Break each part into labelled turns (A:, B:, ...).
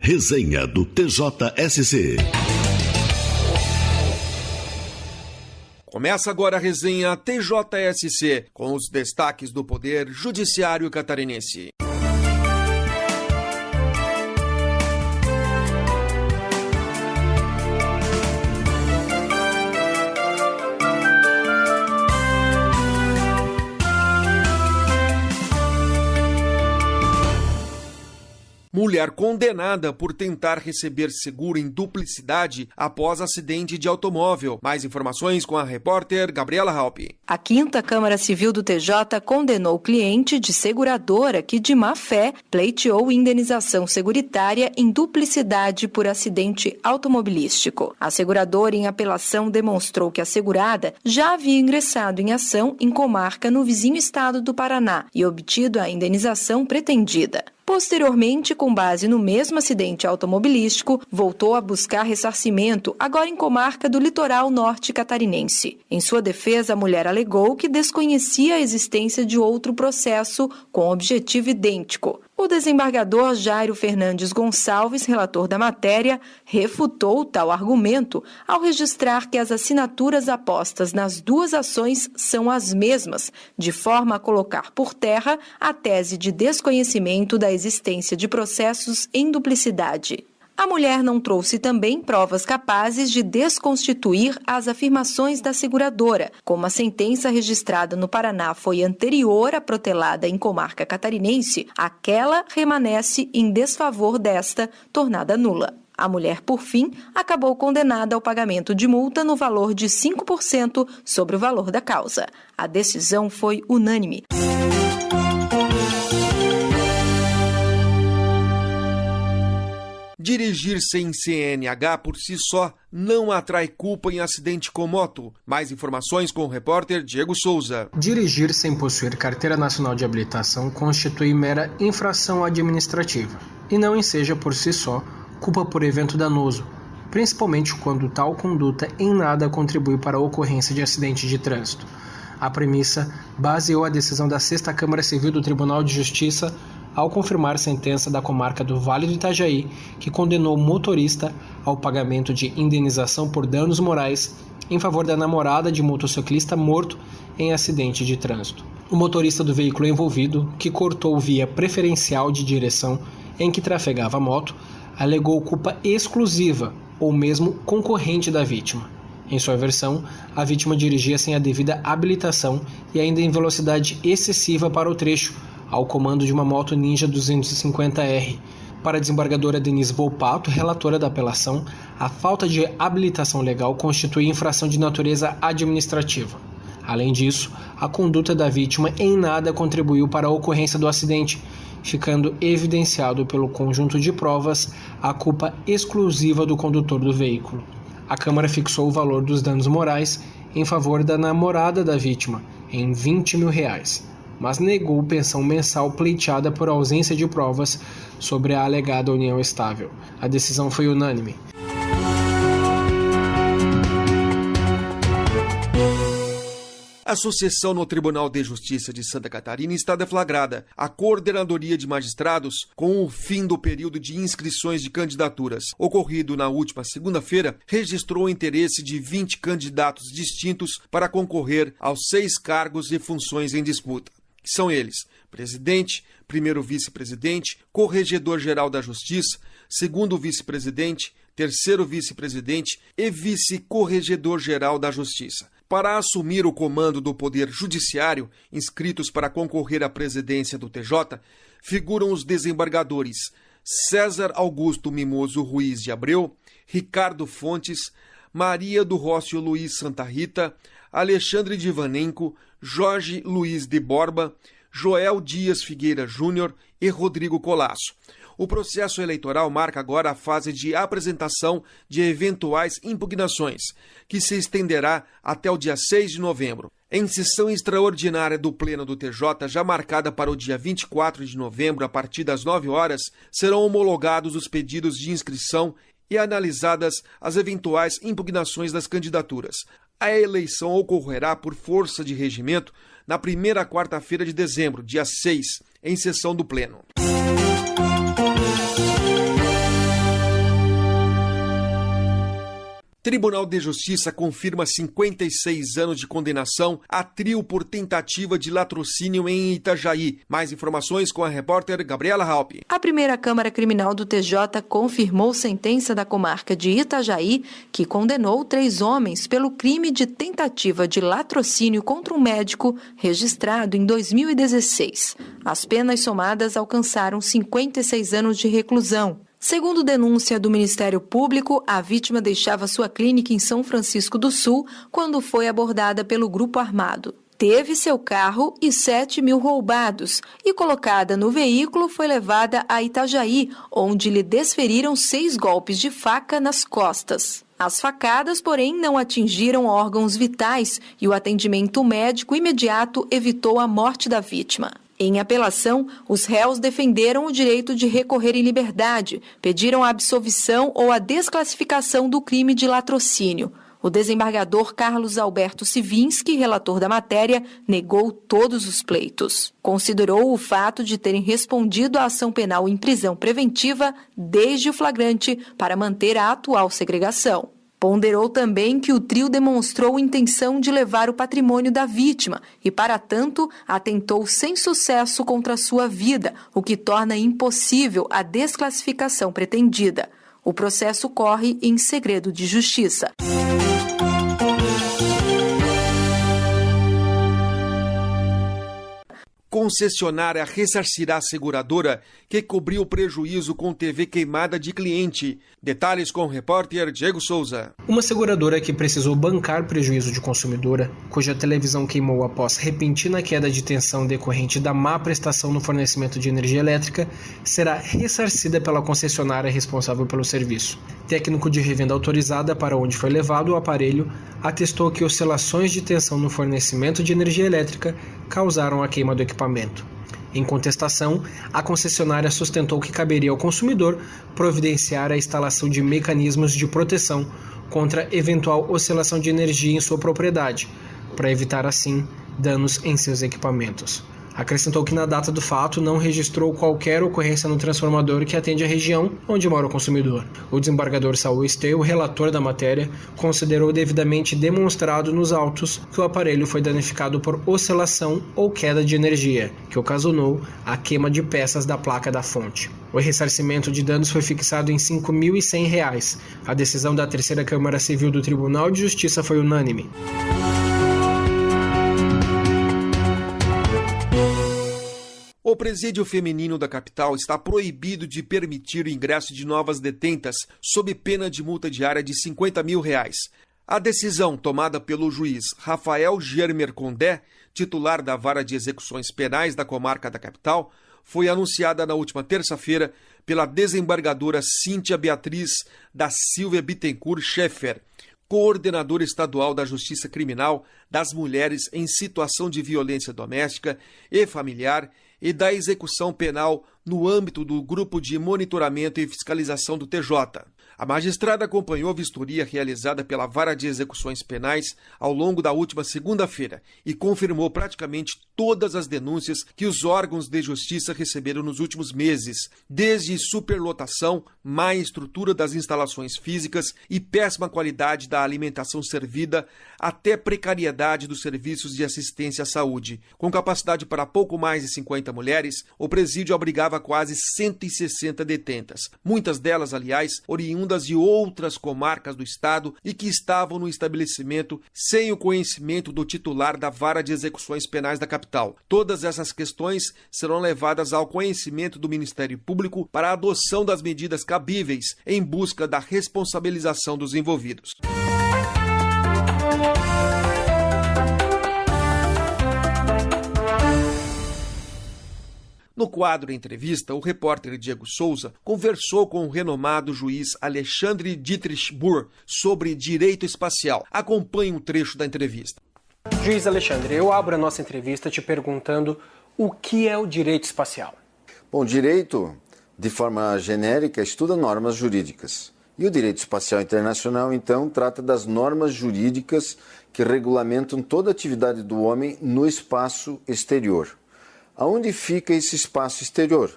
A: Resenha do TJSC.
B: Começa agora a resenha TJSC, com os destaques do Poder Judiciário Catarinense. Mulher condenada por tentar receber seguro em duplicidade após acidente de automóvel. Mais informações com a repórter Gabriela Halpe.
C: A 5ª Câmara Civil do TJ condenou o cliente de seguradora que, de má fé, pleiteou indenização seguritária em duplicidade por acidente automobilístico. A seguradora, em apelação, demonstrou que a segurada já havia ingressado em ação em comarca no vizinho estado do Paraná e obtido a indenização pretendida. Posteriormente, com base no mesmo acidente automobilístico, voltou a buscar ressarcimento, agora em comarca do litoral norte catarinense. Em sua defesa, a mulher alegou que desconhecia a existência de outro processo com objetivo idêntico. O desembargador Jairo Fernandes Gonçalves, relator da matéria, refutou tal argumento ao registrar que as assinaturas apostas nas duas ações são as mesmas, de forma a colocar por terra a tese de desconhecimento da existência de processos em duplicidade. A mulher não trouxe também provas capazes de desconstituir as afirmações da seguradora. Como a sentença registrada no Paraná foi anterior à protelada em comarca catarinense, aquela remanesce em desfavor desta, tornada nula. A mulher, por fim, acabou condenada ao pagamento de multa no valor de 5% sobre o valor da causa. A decisão foi unânime.
B: Dirigir sem CNH por si só não atrai culpa em acidente com moto. Mais informações com o repórter Diego Souza.
D: Dirigir sem possuir carteira nacional de habilitação constitui mera infração administrativa e não enseja por si só culpa por evento danoso, principalmente quando tal conduta em nada contribui para a ocorrência de acidente de trânsito. A premissa baseou a decisão da 6ª Câmara Civil do Tribunal de Justiça ao confirmar sentença da comarca do Vale do Itajaí, que condenou o motorista ao pagamento de indenização por danos morais em favor da namorada de motociclista morto em acidente de trânsito. O motorista do veículo envolvido, que cortou via preferencial de direção em que trafegava a moto, alegou culpa exclusiva ou mesmo concorrente da vítima. Em sua versão, a vítima dirigia sem a devida habilitação e ainda em velocidade excessiva para o trecho, ao comando de uma moto Ninja 250R. Para a desembargadora Denise Volpato, relatora da apelação, a falta de habilitação legal constitui infração de natureza administrativa. Além disso, a conduta da vítima em nada contribuiu para a ocorrência do acidente, ficando evidenciado pelo conjunto de provas a culpa exclusiva do condutor do veículo. A Câmara fixou o valor dos danos morais em favor da namorada da vítima, em R$20 mil, mas negou pensão mensal pleiteada por ausência de provas sobre a alegada união estável. A decisão foi unânime.
B: A sucessão no Tribunal de Justiça de Santa Catarina está deflagrada. A Coordenadoria de Magistrados, com o fim do período de inscrições de candidaturas, ocorrido na última segunda-feira, registrou o interesse de 20 candidatos distintos para concorrer aos 6 cargos e funções em disputa. Que são eles: presidente, primeiro vice-presidente, corregedor-geral da Justiça, segundo vice-presidente, terceiro vice-presidente e vice-corregedor-geral da Justiça. Para assumir o comando do Poder Judiciário, inscritos para concorrer à presidência do TJ, figuram os desembargadores César Augusto Mimoso Ruiz de Abreu, Ricardo Fontes, Maria do Rócio Luiz Santa Rita, Alexandre Divanenko, Jorge Luiz de Borba, Joel Dias Figueira Júnior e Rodrigo Colasso. O processo eleitoral marca agora a fase de apresentação de eventuais impugnações, que se estenderá até o dia 6 de novembro. Em sessão extraordinária do Pleno do TJ, já marcada para o dia 24 de novembro, a partir das 9 horas, serão homologados os pedidos de inscrição e analisadas as eventuais impugnações das candidaturas. A eleição ocorrerá por força de regimento na primeira quarta-feira de dezembro, dia 6, em sessão do Pleno. Tribunal de Justiça confirma 56 anos de condenação a trio por tentativa de latrocínio em Itajaí. Mais informações com a repórter Gabriela Halpe.
C: A primeira Câmara Criminal do TJ confirmou sentença da comarca de Itajaí, que condenou 3 homens pelo crime de tentativa de latrocínio contra um médico registrado em 2016. As penas somadas alcançaram 56 anos de reclusão. Segundo denúncia do Ministério Público, a vítima deixava sua clínica em São Francisco do Sul quando foi abordada pelo grupo armado. Teve seu carro e 7 mil roubados e, colocada no veículo, foi levada a Itajaí, onde lhe desferiram 6 golpes de faca nas costas. As facadas, porém, não atingiram órgãos vitais e o atendimento médico imediato evitou a morte da vítima. Em apelação, os réus defenderam o direito de recorrer em liberdade, pediram a absolvição ou a desclassificação do crime de latrocínio. O desembargador Carlos Alberto Sivinski, relator da matéria, negou todos os pleitos. Considerou o fato de terem respondido à ação penal em prisão preventiva desde o flagrante para manter a atual segregação. Ponderou também que o trio demonstrou intenção de levar o patrimônio da vítima e, para tanto, atentou sem sucesso contra sua vida, o que torna impossível a desclassificação pretendida. O processo corre em segredo de justiça.
B: Concessionária ressarcirá a seguradora que cobriu o prejuízo com TV queimada de cliente. Detalhes com o repórter Diego Souza.
D: Uma seguradora que precisou bancar prejuízo de consumidora, cuja televisão queimou após repentina queda de tensão decorrente da má prestação no fornecimento de energia elétrica, será ressarcida pela concessionária responsável pelo serviço. Técnico de revenda autorizada para onde foi levado o aparelho atestou que oscilações de tensão no fornecimento de energia elétrica causaram a queima do equipamento. Em contestação, a concessionária sustentou que caberia ao consumidor providenciar a instalação de mecanismos de proteção contra eventual oscilação de energia em sua propriedade, para evitar assim danos em seus equipamentos. Acrescentou que na data do fato não registrou qualquer ocorrência no transformador que atende a região onde mora o consumidor. O desembargador Saul Esteu, relator da matéria, considerou devidamente demonstrado nos autos que o aparelho foi danificado por oscilação ou queda de energia, que ocasionou a queima de peças da placa da fonte. O ressarcimento de danos foi fixado em R$ 5.100. A decisão da Terceira Câmara Civil do Tribunal de Justiça foi unânime.
B: O presídio feminino da capital está proibido de permitir o ingresso de novas detentas sob pena de multa diária de R$ 50 mil. A decisão, tomada pelo juiz Rafael Germer Condé, titular da Vara de Execuções Penais da comarca da capital, foi anunciada na última terça-feira pela desembargadora Cíntia Beatriz da Silva Bittencourt Schaeffer, coordenadora estadual da Justiça Criminal das Mulheres em Situação de Violência Doméstica e Familiar e da Execução Penal no âmbito do Grupo de Monitoramento e Fiscalização do TJ. A magistrada acompanhou a vistoria realizada pela Vara de Execuções Penais ao longo da última segunda-feira e confirmou praticamente todas as denúncias que os órgãos de justiça receberam nos últimos meses, desde superlotação, má estrutura das instalações físicas e péssima qualidade da alimentação servida, até precariedade dos serviços de assistência à saúde. Com capacidade para pouco mais de 50 mulheres, o presídio abrigava quase 160 detentas, muitas delas, aliás, oriundas de outras comarcas do estado e que estavam no estabelecimento sem o conhecimento do titular da Vara de Execuções Penais da capital. Todas essas questões serão levadas ao conhecimento do Ministério Público para a adoção das medidas cabíveis em busca da responsabilização dos envolvidos. No quadro Entrevista, o repórter Diego Souza conversou com o renomado juiz Alexandre Dietrich Burr sobre direito espacial. Acompanhe um trecho da entrevista.
D: Juiz Alexandre, eu abro a nossa entrevista te perguntando o que é o direito espacial.
E: Bom, direito, de forma genérica, estuda normas jurídicas. E o direito espacial internacional, então, trata das normas jurídicas que regulamentam toda a atividade do homem no espaço exterior. Aonde fica esse espaço exterior?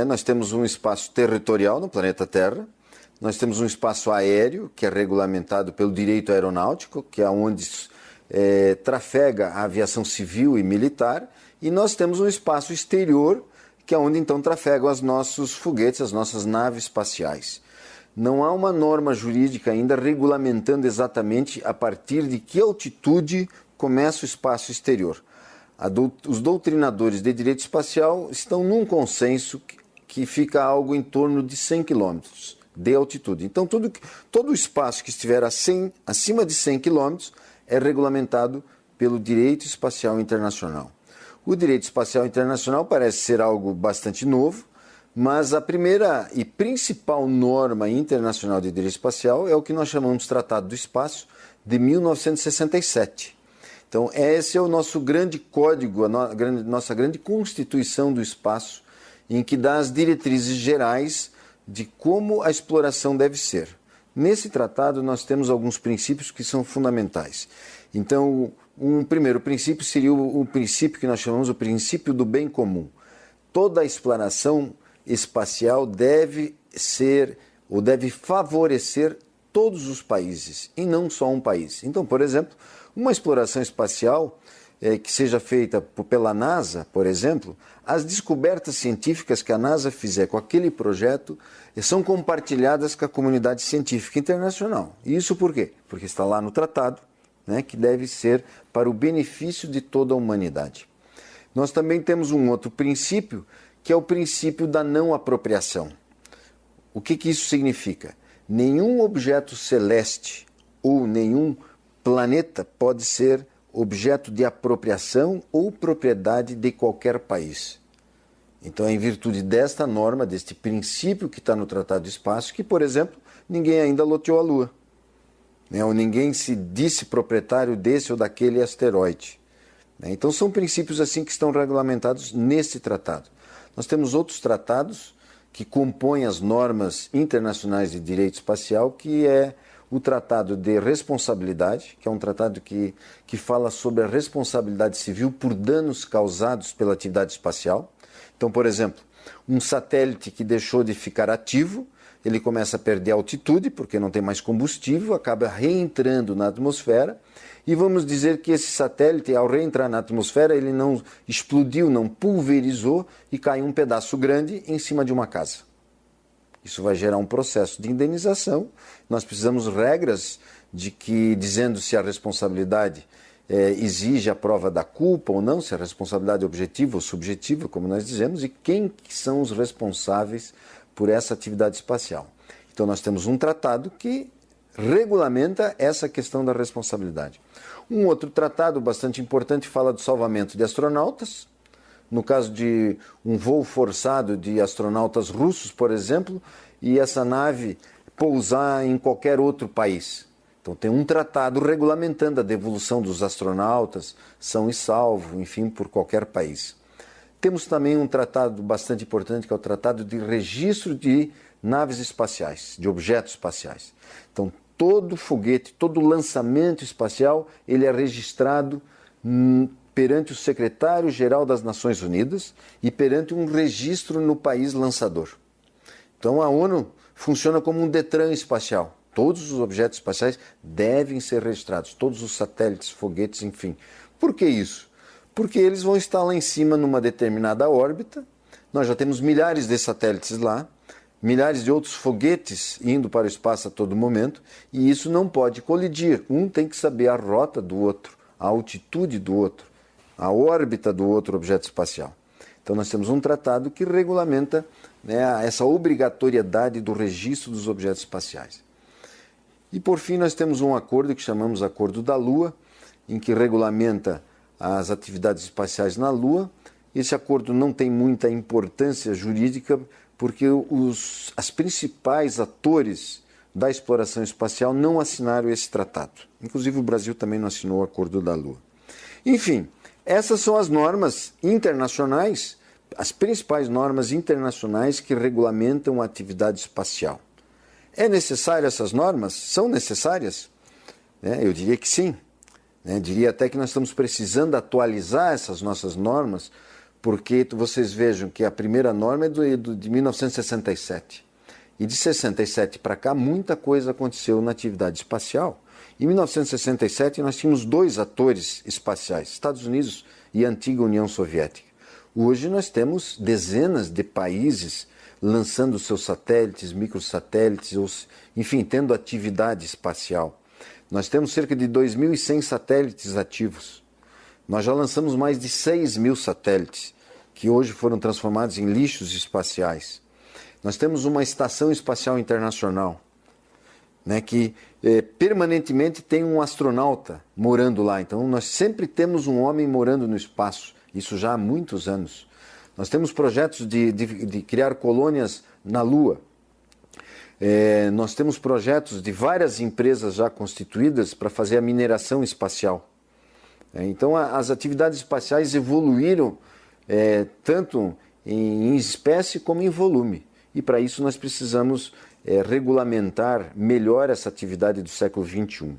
E: Nós temos um espaço territorial no planeta Terra, nós temos um espaço aéreo, que é regulamentado pelo direito aeronáutico, que é onde trafega a aviação civil e militar, e nós temos um espaço exterior, que é onde então trafegam os nossos foguetes, as nossas naves espaciais. Não há uma norma jurídica ainda regulamentando exatamente a partir de que altitude começa o espaço exterior. Os doutrinadores de direito espacial estão num consenso que fica algo em torno de 100 km de altitude. Então, todo o espaço que estiver acima de 100 km é regulamentado pelo direito espacial internacional. O direito espacial internacional parece ser algo bastante novo, mas a primeira e principal norma internacional de direito espacial é o que nós chamamos de Tratado do Espaço de 1967. Então, esse é o nosso grande código, nossa grande constituição do espaço, em que dá as diretrizes gerais de como a exploração deve ser. Nesse tratado, nós temos alguns princípios que são fundamentais. Então, um primeiro princípio seria o princípio que nós chamamos o princípio do bem comum. Toda a exploração espacial deve ser ou deve favorecer todos os países e não só um país. Então, por exemplo, uma exploração espacial que seja feita pela NASA, por exemplo, as descobertas científicas que a NASA fizer com aquele projeto são compartilhadas com a comunidade científica internacional. E isso por quê? Porque está lá no tratado, que deve ser para o benefício de toda a humanidade. Nós também temos um outro princípio, que é o princípio da não apropriação. O que isso significa? Nenhum objeto celeste ou nenhum planeta pode ser objeto de apropriação ou propriedade de qualquer país. Então, é em virtude desta norma, deste princípio que está no Tratado do Espaço, que, por exemplo, ninguém ainda loteou a Lua. Ou ninguém se disse proprietário desse ou daquele asteroide. Então, são princípios assim que estão regulamentados nesse tratado. Nós temos outros tratados que compõem as normas internacionais de direito espacial, que é o Tratado de Responsabilidade, que é um tratado que fala sobre a responsabilidade civil por danos causados pela atividade espacial. Então, por exemplo, um satélite que deixou de ficar ativo, ele começa a perder altitude, porque não tem mais combustível, acaba reentrando na atmosfera, e vamos dizer que esse satélite, ao reentrar na atmosfera, ele não explodiu, não pulverizou, e cai um pedaço grande em cima de uma casa. Isso vai gerar um processo de indenização. Nós precisamos regras dizendo se a responsabilidade exige a prova da culpa ou não, se a responsabilidade é objetiva ou subjetiva, como nós dizemos, e quem são os responsáveis por essa atividade espacial. Então nós temos um tratado que regulamenta essa questão da responsabilidade. Um outro tratado bastante importante fala do salvamento de astronautas. No caso de um voo forçado de astronautas russos, por exemplo, e essa nave pousar em qualquer outro país. Então tem um tratado regulamentando a devolução dos astronautas, são e salvo, enfim, por qualquer país. Temos também um tratado bastante importante, que é o Tratado de Registro de Naves Espaciais, de Objetos Espaciais. Então todo foguete, todo lançamento espacial, ele é registrado perante o secretário-geral das Nações Unidas e perante um registro no país lançador. Então a ONU funciona como um Detran espacial. Todos os objetos espaciais devem ser registrados, todos os satélites, foguetes, enfim. Por que isso? Porque eles vão estar lá em cima numa determinada órbita, nós já temos milhares de satélites lá, milhares de outros foguetes indo para o espaço a todo momento, e isso não pode colidir. Um tem que saber a rota do outro, a altitude do outro, a órbita do outro objeto espacial. Então nós temos um tratado que regulamenta essa obrigatoriedade do registro dos objetos espaciais. E por fim nós temos um acordo que chamamos Acordo da Lua, em que regulamenta as atividades espaciais na Lua. Esse acordo não tem muita importância jurídica, porque as principais atores da exploração espacial não assinaram esse tratado. Inclusive o Brasil também não assinou o Acordo da Lua. Enfim, essas são as normas internacionais, as principais normas internacionais que regulamentam a atividade espacial. É necessário essas normas? São necessárias? Eu diria que sim. Diria até que nós estamos precisando atualizar essas nossas normas, porque vocês vejam que a primeira norma é de 1967. E de 67 para cá, muita coisa aconteceu na atividade espacial. Em 1967, nós tínhamos 2 atores espaciais, Estados Unidos e a antiga União Soviética. Hoje nós temos dezenas de países lançando seus satélites, microsatélites, enfim, tendo atividade espacial. Nós temos cerca de 2.100 satélites ativos. Nós já lançamos mais de 6.000 satélites, que hoje foram transformados em lixos espaciais. Nós temos uma estação espacial internacional, né, que permanentemente tem um astronauta morando lá. Então nós sempre temos um homem morando no espaço, isso já há muitos anos. Nós temos projetos de criar colônias na Lua. Nós temos projetos de várias empresas já constituídas para fazer a mineração espacial. Então as atividades espaciais evoluíram tanto em espécie como em volume. E para isso nós precisamos regulamentar melhor essa atividade do século XXI.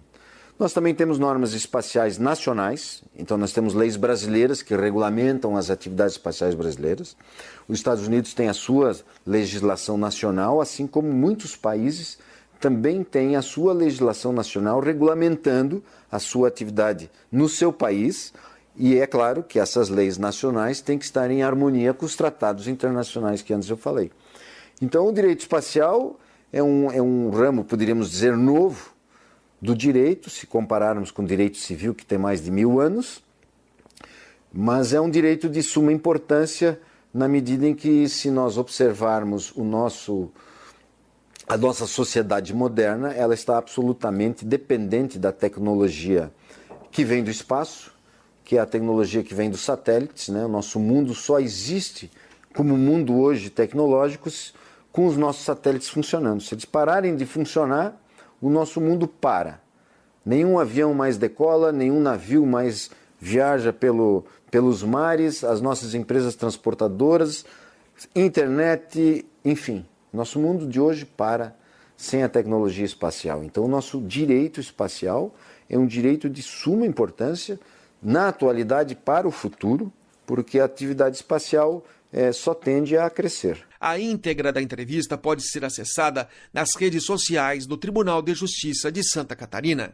E: Nós também temos normas espaciais nacionais, então nós temos leis brasileiras que regulamentam as atividades espaciais brasileiras. Os Estados Unidos têm a sua legislação nacional, assim como muitos países também têm a sua legislação nacional regulamentando a sua atividade no seu país. E é claro que essas leis nacionais têm que estar em harmonia com os tratados internacionais que antes eu falei. Então o direito espacial é um ramo, poderíamos dizer, novo do direito, se compararmos com o direito civil, que tem mais de 1000 anos, mas é um direito de suma importância na medida em que, se nós observarmos a nossa sociedade moderna, ela está absolutamente dependente da tecnologia que vem do espaço, que é a tecnologia que vem dos satélites, né? O nosso mundo só existe como mundo hoje tecnológico com os nossos satélites funcionando. Se eles pararem de funcionar, o nosso mundo para. Nenhum avião mais decola, nenhum navio mais viaja pelos mares, as nossas empresas transportadoras, internet, enfim. Nosso mundo de hoje para sem a tecnologia espacial. Então, o nosso direito espacial é um direito de suma importância na atualidade para o futuro, porque a atividade espacial só tende a crescer.
B: A íntegra da entrevista pode ser acessada nas redes sociais do Tribunal de Justiça de Santa Catarina.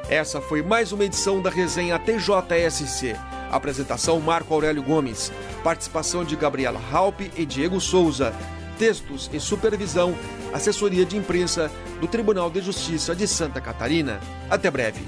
B: Essa foi mais uma edição da resenha TJSC. Apresentação Marco Aurélio Gomes. Participação de Gabriela Halpe e Diego Souza. Textos e supervisão, assessoria de imprensa do Tribunal de Justiça de Santa Catarina. Até breve.